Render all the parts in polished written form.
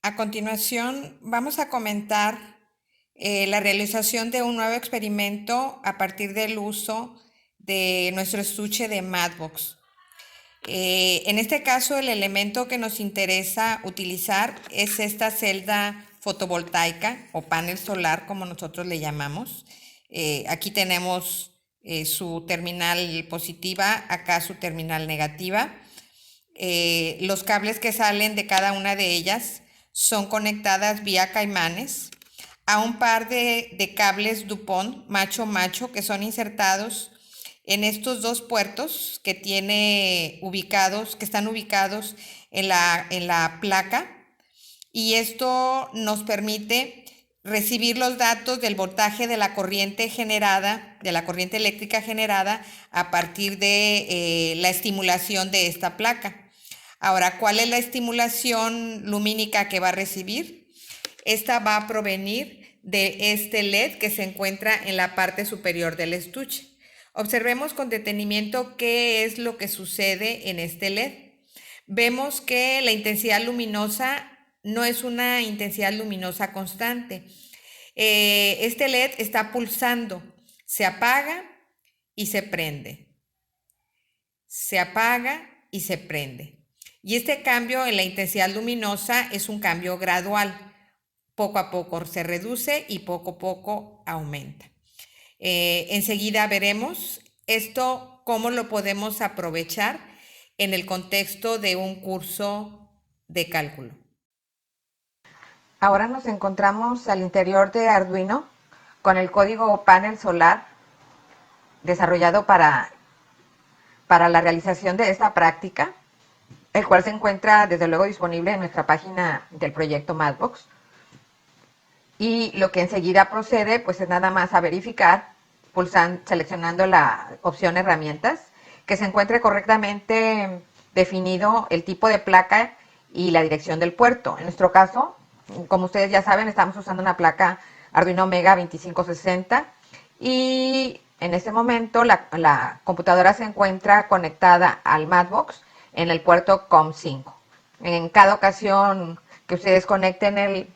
A continuación, vamos a comentar la realización de un nuevo experimento a partir del uso de nuestro estuche de Matbox. En este caso, el elemento que nos interesa utilizar es esta celda fotovoltaica o panel solar, como nosotros le llamamos. Aquí tenemos su terminal positiva, acá su terminal negativa. Los cables que salen de cada una de ellas son conectadas vía caimanes a un par de cables Dupont macho-macho que son insertados en estos dos puertos que están ubicados en la placa, y esto nos permite recibir los datos del voltaje de la corriente generada, de la corriente eléctrica generada a partir de la estimulación de esta placa. Ahora, ¿cuál es la estimulación lumínica que va a recibir? Esta va a provenir de este LED que se encuentra en la parte superior del estuche. Observemos con detenimiento qué es lo que sucede en este LED. Vemos que la intensidad luminosa no es una intensidad luminosa constante. Este LED está pulsando, se apaga y se prende, se apaga y se prende. Y este cambio en la intensidad luminosa es un cambio gradual. Poco a poco se reduce y poco a poco aumenta. Enseguida veremos esto cómo lo podemos aprovechar en el contexto de un curso de cálculo. Ahora nos encontramos al interior de Arduino con el código panel solar desarrollado para la realización de esta práctica, el cual se encuentra desde luego disponible en nuestra página del proyecto Matbox. Y lo que enseguida procede pues es nada más a verificar, seleccionando la opción herramientas, que se encuentre correctamente definido el tipo de placa y la dirección del puerto. En nuestro caso, como ustedes ya saben, estamos usando una placa Arduino Mega 2560 y en este momento la computadora se encuentra conectada al Matbox en el puerto COM5. En cada ocasión que ustedes conecten el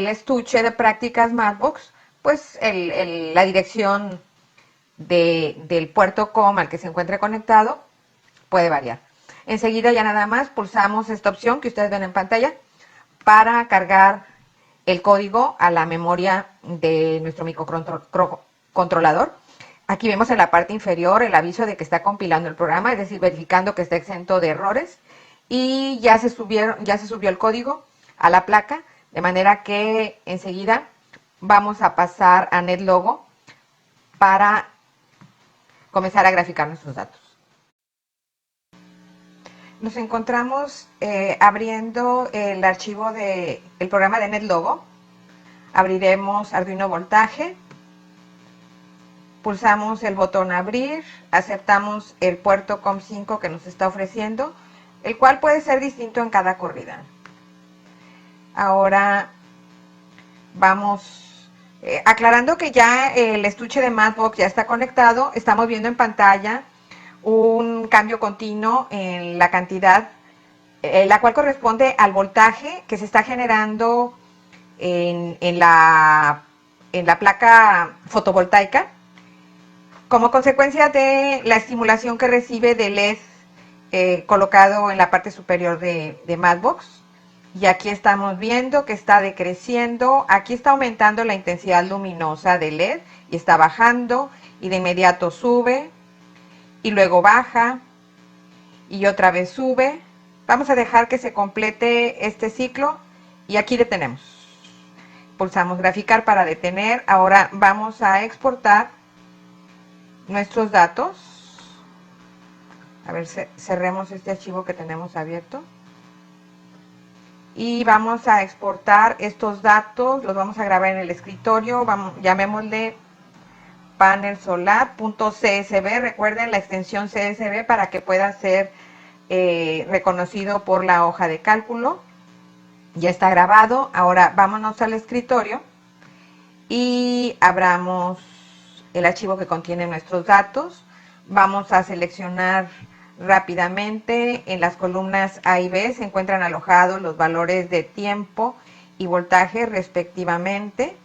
estuche de prácticas Matbox, pues la dirección del puerto COM al que se encuentre conectado puede variar. Enseguida ya nada más pulsamos esta opción que ustedes ven en pantalla para cargar el código a la memoria de nuestro microcontrolador. Aquí vemos en la parte inferior el aviso de que está compilando el programa, es decir, verificando que está exento de errores, y ya se subió el código a la placa, de manera que enseguida vamos a pasar a NetLogo para comenzar a graficar nuestros datos. Nos encontramos abriendo el archivo del programa de NetLogo. Abriremos Arduino Voltaje, pulsamos el botón abrir, aceptamos el puerto COM5 que nos está ofreciendo, el cual puede ser distinto en cada corrida. Ahora vamos aclarando que ya el estuche de Matbox ya está conectado. Estamos viendo en pantalla un cambio continuo en la cantidad, la cual corresponde al voltaje que se está generando en la placa fotovoltaica como consecuencia de la estimulación que recibe del LED colocado en la parte superior de Matbox. Y aquí estamos viendo que está decreciendo, aquí está aumentando la intensidad luminosa del LED y está bajando, y de inmediato sube y luego baja y otra vez sube. Vamos a dejar que se complete este ciclo y aquí detenemos. Pulsamos graficar para detener. Ahora vamos a exportar nuestros datos. A ver, cerremos este archivo que tenemos abierto. Y vamos a exportar estos datos, los vamos a grabar en el escritorio, llamémosle panelsolar.csv, recuerden la extensión CSV para que pueda ser reconocido por la hoja de cálculo. Ya está grabado. Ahora vámonos al escritorio y abramos el archivo que contiene nuestros datos. Vamos a seleccionar rápidamente. En las columnas A y B se encuentran alojados los valores de tiempo y voltaje respectivamente.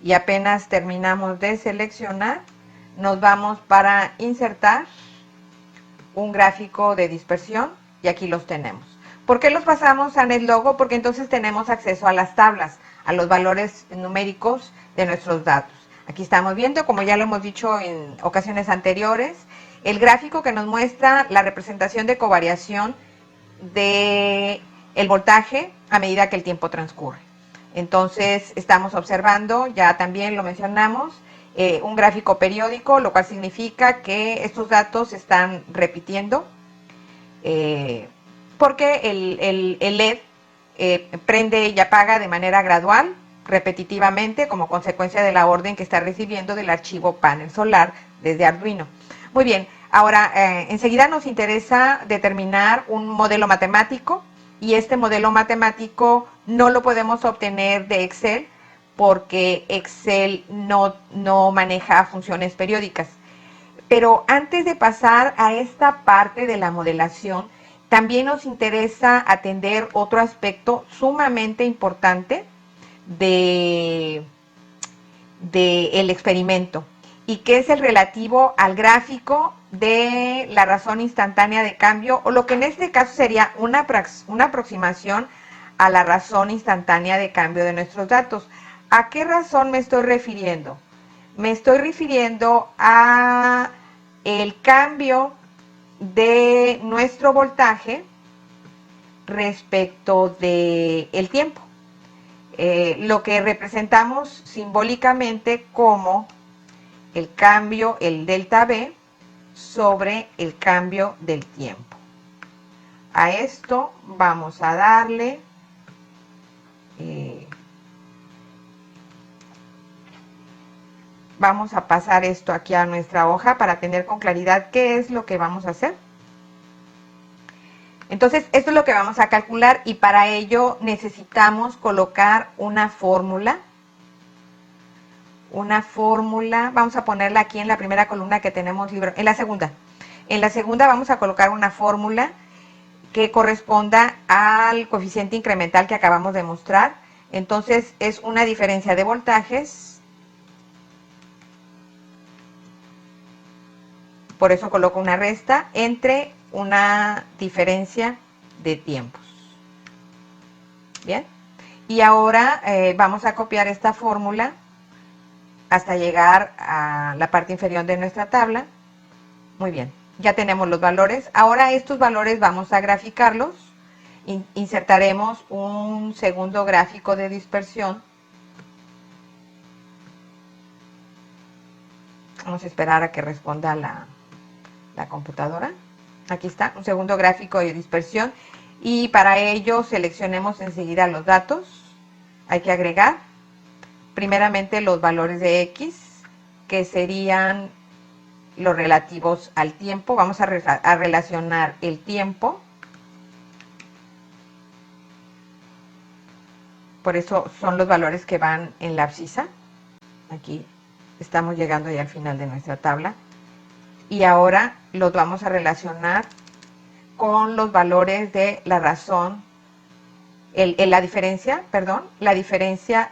Y apenas terminamos de seleccionar, nos vamos para insertar un gráfico de dispersión y aquí los tenemos. ¿Por qué los pasamos a NetLogo? Porque entonces tenemos acceso a las tablas, a los valores numéricos de nuestros datos. Aquí estamos viendo, como ya lo hemos dicho en ocasiones anteriores, el gráfico que nos muestra la representación de covariación del voltaje a medida que el tiempo transcurre. Entonces estamos observando, ya también lo mencionamos, un gráfico periódico, lo cual significa que estos datos se están repitiendo porque el LED prende y apaga de manera gradual, repetitivamente, como consecuencia de la orden que está recibiendo del archivo panel solar desde Arduino. Muy bien, ahora enseguida nos interesa determinar un modelo matemático y este modelo matemático no lo podemos obtener de Excel porque Excel no maneja funciones periódicas. Pero antes de pasar a esta parte de la modelación, también nos interesa atender otro aspecto sumamente importante del experimento y que es el relativo al gráfico de la razón instantánea de cambio, o lo que en este caso sería una aproximación a la razón instantánea de cambio de nuestros datos. ¿A qué razón me estoy refiriendo? Me estoy refiriendo a el cambio de nuestro voltaje respecto del tiempo. Lo que representamos simbólicamente como el cambio, el delta V, sobre el cambio del tiempo. A esto vamos a darle vamos a pasar esto aquí a nuestra hoja para tener con claridad qué es lo que vamos a hacer. Entonces, esto es lo que vamos a calcular y para ello necesitamos colocar una fórmula. Una fórmula, vamos a ponerla aquí en la primera columna que tenemos libre, en la segunda. En la segunda vamos a colocar una fórmula que corresponda al coeficiente incremental que acabamos de mostrar. Entonces, es una diferencia de voltajes. Por eso coloco una resta entre una diferencia de tiempos. Bien. Y ahora vamos a copiar esta fórmula hasta llegar a la parte inferior de nuestra tabla. Muy bien. Ya tenemos los valores. Ahora estos valores vamos a graficarlos. Insertaremos un segundo gráfico de dispersión. Vamos a esperar a que responda la computadora. Aquí está, un segundo gráfico de dispersión. Y para ello seleccionemos enseguida los datos. Hay que agregar primeramente los valores de X, que serían los relativos al tiempo. Vamos a relacionar el tiempo. Por eso son los valores que van en la abscisa. Aquí estamos llegando ya al final de nuestra tabla. Y ahora los vamos a relacionar con los valores de la razón, la diferencia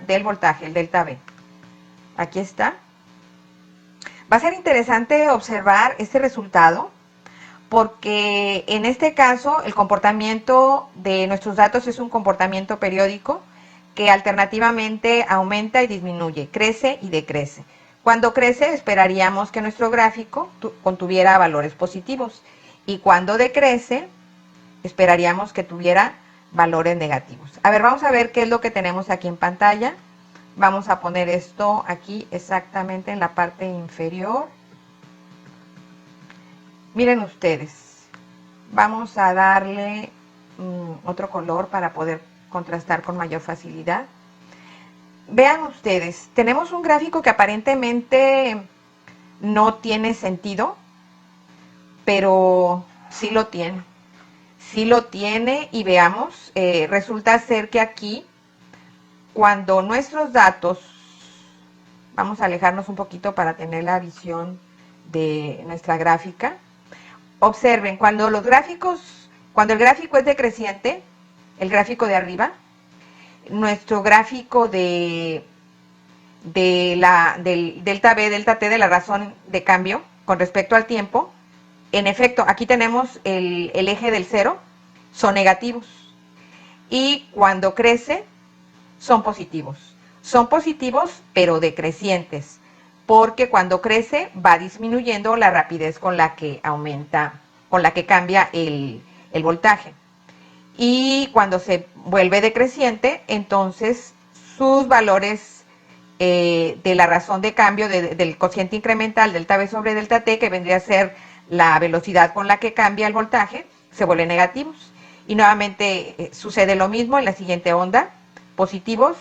del voltaje, el delta V. Aquí está. Va a ser interesante observar este resultado porque en este caso el comportamiento de nuestros datos es un comportamiento periódico que alternativamente aumenta y disminuye, crece y decrece. Cuando crece esperaríamos que nuestro gráfico contuviera valores positivos y cuando decrece esperaríamos que tuviera valores negativos. A ver, vamos a ver qué es lo que tenemos aquí en pantalla. Vamos a poner esto aquí exactamente en la parte inferior. Miren ustedes, vamos a darle otro color para poder contrastar con mayor facilidad. Vean ustedes, tenemos un gráfico que aparentemente no tiene sentido, pero sí lo tiene. Sí lo tiene y veamos, resulta ser que aquí, cuando nuestros datos, vamos a alejarnos un poquito para tener la visión de nuestra gráfica, observen, cuando el gráfico es decreciente, el gráfico de arriba, nuestro gráfico del delta B, delta T, de la razón de cambio con respecto al tiempo, en efecto, aquí tenemos el eje del cero, son negativos. Y cuando crece, son positivos. Son positivos, pero decrecientes, porque cuando crece va disminuyendo la rapidez con la que aumenta, con la que cambia el voltaje. Y cuando se vuelve decreciente, entonces sus valores de la razón de cambio del cociente incremental delta B sobre delta T, que vendría a ser la velocidad con la que cambia el voltaje, se vuelven negativos. Y nuevamente sucede lo mismo en la siguiente onda: positivos,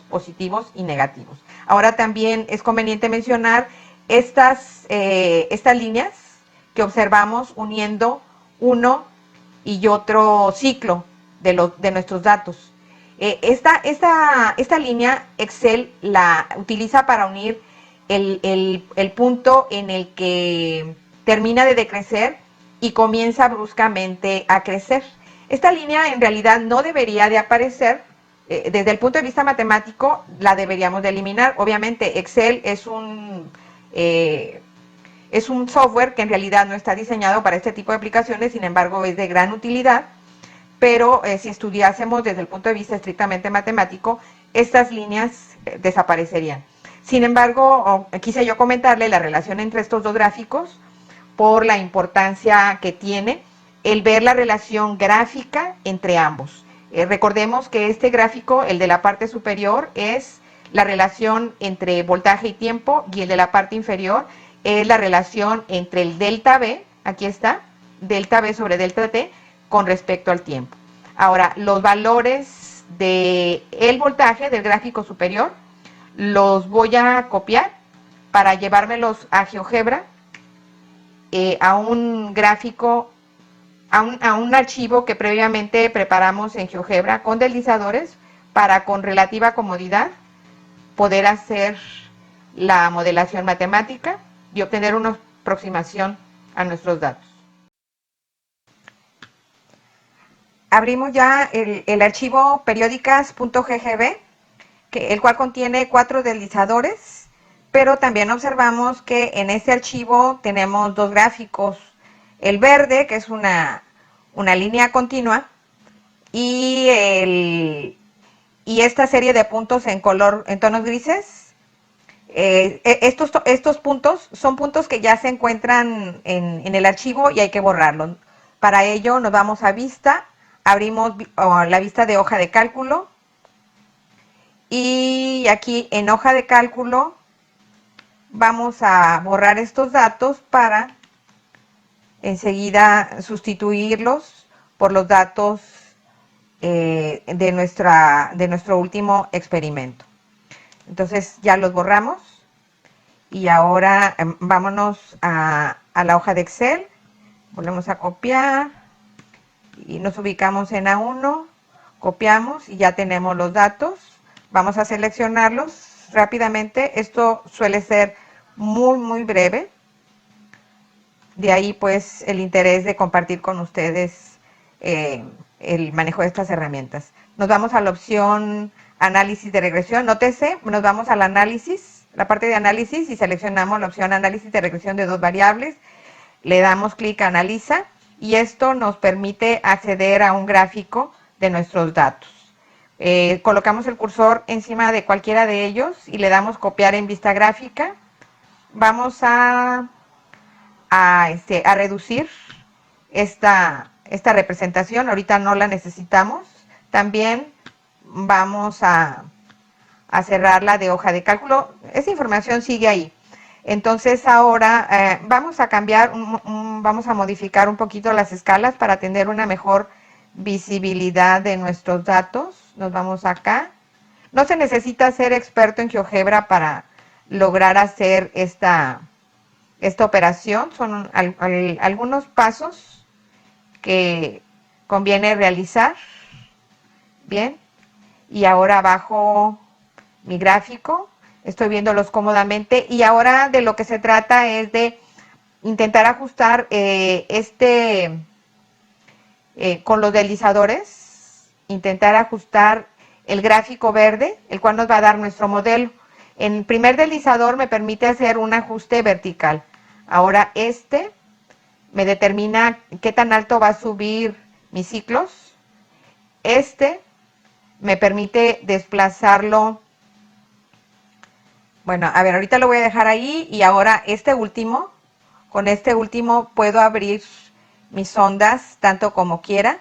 positivos y negativos. Ahora también es conveniente mencionar estas líneas que observamos uniendo uno y otro ciclo de nuestros datos. Esta línea Excel la utiliza para unir el punto en el que termina de decrecer y comienza bruscamente a crecer. Esta línea en realidad no debería de aparecer. Desde el punto de vista matemático la deberíamos de eliminar. Obviamente Excel es un software que en realidad no está diseñado para este tipo de aplicaciones, sin embargo es de gran utilidad. Pero si estudiásemos desde el punto de vista estrictamente matemático, estas líneas desaparecerían. Sin embargo, quise yo comentarle la relación entre estos dos gráficos por la importancia que tiene el ver la relación gráfica entre ambos. Recordemos que este gráfico, el de la parte superior, es la relación entre voltaje y tiempo, y el de la parte inferior es la relación entre el delta B, aquí está, delta B sobre delta T, con respecto al tiempo. Ahora, los valores del voltaje del gráfico superior los voy a copiar para llevármelos a GeoGebra, a un gráfico, a un archivo que previamente preparamos en GeoGebra con deslizadores para, con relativa comodidad, poder hacer la modelación matemática y obtener una aproximación a nuestros datos. Abrimos ya el archivo periódicas.ggb, el cual contiene 4 deslizadores, pero también observamos que en este archivo tenemos dos gráficos: el verde, que es una línea continua, y esta serie de puntos en tonos grises. Estos puntos son puntos que ya se encuentran en el archivo y hay que borrarlos. Para ello nos vamos a vista, abrimos la vista de hoja de cálculo, y aquí en hoja de cálculo vamos a borrar estos datos para enseguida sustituirlos por los datos de nuestro último experimento. Entonces ya los borramos y ahora vámonos a la hoja de Excel, volvemos a copiar y nos ubicamos en A1, copiamos y ya tenemos los datos. Vamos a seleccionarlos rápidamente. Esto suele ser muy breve. De ahí pues el interés de compartir con ustedes el manejo de estas herramientas. Nos vamos a la opción análisis de regresión. Nótese, nos vamos al análisis, la parte de análisis, y seleccionamos la opción análisis de regresión de dos variables. Le damos clic a analiza y esto nos permite acceder a un gráfico de nuestros datos. Colocamos el cursor encima de cualquiera de ellos y le damos copiar en vista gráfica. Vamos a reducir esta representación, ahorita no la necesitamos. También vamos a cerrarla de hoja de cálculo. Esa información sigue ahí. Entonces ahora vamos a cambiar, vamos a modificar un poquito las escalas para tener una mejor visibilidad de nuestros datos. Nos vamos acá. No se necesita ser experto en GeoGebra para lograr hacer esta operación. Son algunos pasos que conviene realizar. Bien, y ahora bajo mi gráfico, estoy viéndolos cómodamente, y ahora de lo que se trata es de intentar ajustar con los deslizadores, intentar ajustar el gráfico verde, el cual nos va a dar nuestro modelo. En el primer deslizador me permite hacer un ajuste vertical. Ahora me determina qué tan alto va a subir mis ciclos. Me permite desplazarlo. Bueno, a ver, ahorita lo voy a dejar ahí y ahora con este último puedo abrir mis ondas tanto como quiera.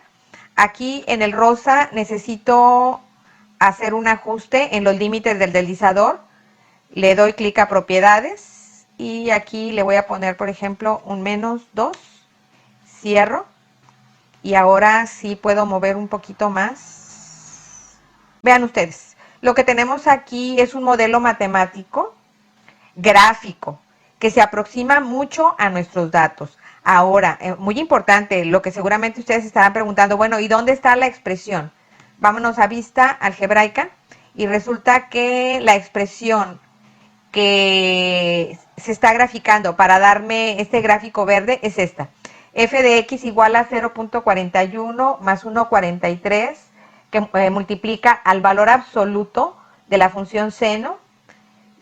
Aquí en el rosa necesito hacer un ajuste en los límites del deslizador. Le doy clic a propiedades y aquí le voy a poner, por ejemplo, un -2. Cierro y ahora sí puedo mover un poquito más. Vean ustedes, lo que tenemos aquí es un modelo matemático gráfico que se aproxima mucho a nuestros datos. Ahora, muy importante, lo que seguramente ustedes estarán preguntando, bueno, ¿y dónde está la expresión? Vámonos a vista algebraica y resulta que la expresión que se está graficando para darme este gráfico verde es esta. F de x igual a 0.41 más 1.43, que multiplica al valor absoluto de la función seno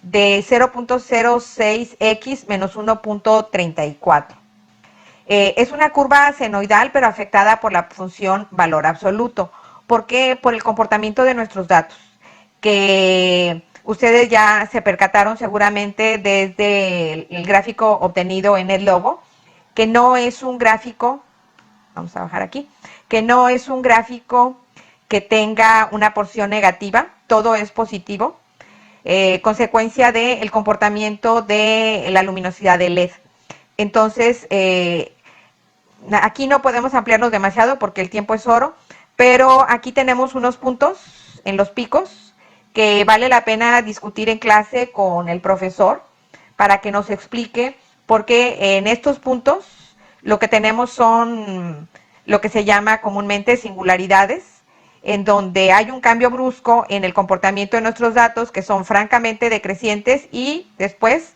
de 0.06x menos 1.34. Es una curva senoidal, pero afectada por la función valor absoluto. ¿Por qué? Por el comportamiento de nuestros datos, que ustedes ya se percataron seguramente desde el gráfico obtenido en el logo, que no es un gráfico, vamos a bajar aquí, que no es un gráfico que tenga una porción negativa, todo es positivo, consecuencia del comportamiento de la luminosidad del LED. Entonces, aquí no podemos ampliarnos demasiado porque el tiempo es oro, pero aquí tenemos unos puntos en los picos que vale la pena discutir en clase con el profesor para que nos explique por qué en estos puntos lo que tenemos son lo que se llama comúnmente singularidades, en donde hay un cambio brusco en el comportamiento de nuestros datos que son francamente decrecientes y después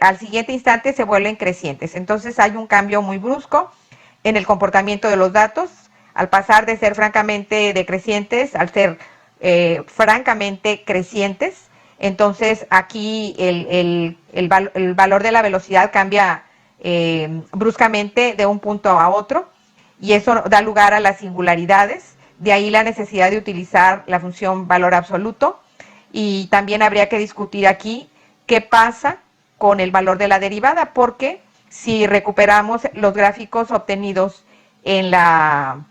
al siguiente instante se vuelven crecientes. Entonces hay un cambio muy brusco en el comportamiento de los datos al pasar de ser francamente decrecientes al ser francamente crecientes. Entonces aquí el valor de la velocidad cambia bruscamente de un punto a otro y eso da lugar a las singularidades. De ahí la necesidad de utilizar la función valor absoluto y también habría que discutir aquí qué pasa con el valor de la derivada, porque si recuperamos los gráficos obtenidos en la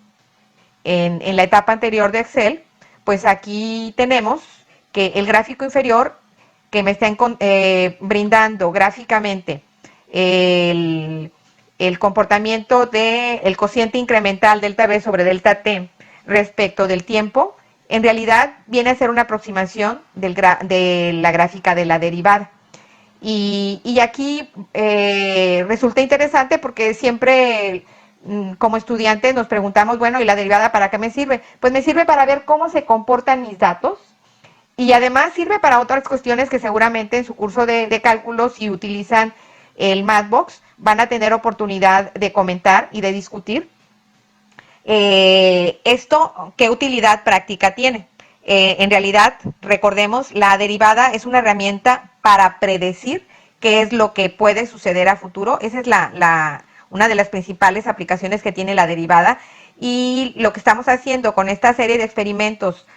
etapa anterior de Excel, pues aquí tenemos que el gráfico inferior que me está brindando gráficamente el comportamiento del cociente incremental delta B sobre delta T respecto del tiempo, en realidad viene a ser una aproximación de la gráfica de la derivada. Y aquí resulta interesante porque siempre como estudiantes nos preguntamos, bueno, ¿y la derivada para qué me sirve? Pues me sirve para ver cómo se comportan mis datos y además sirve para otras cuestiones que seguramente en su curso de cálculo, si utilizan el Mathbox, van a tener oportunidad de comentar y de discutir. Esto, ¿qué utilidad práctica tiene? En realidad, recordemos, la derivada es una herramienta para predecir qué es lo que puede suceder a futuro. Esa es una de las principales aplicaciones que tiene la derivada. Y lo que estamos haciendo con esta serie de experimentos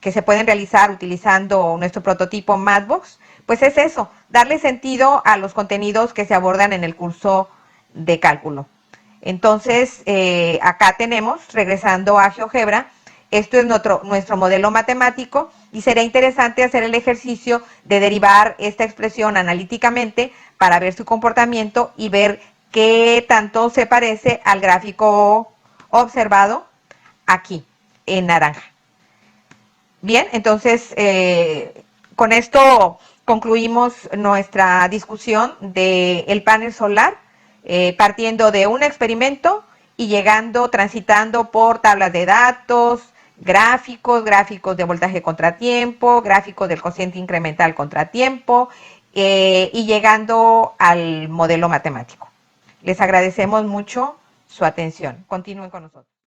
que se pueden realizar utilizando nuestro prototipo Mathbox, pues es eso, darle sentido a los contenidos que se abordan en el curso de cálculo. Entonces, acá tenemos, regresando a GeoGebra, esto es nuestro modelo matemático y será interesante hacer el ejercicio de derivar esta expresión analíticamente para ver su comportamiento y ver qué tanto se parece al gráfico observado aquí, en naranja. Bien, entonces, con esto concluimos nuestra discusión del panel solar, partiendo de un experimento y transitando por tablas de datos, gráficos de voltaje contratiempo, gráficos del cociente incremental contratiempo y llegando al modelo matemático. Les agradecemos mucho su atención. Continúen con nosotros.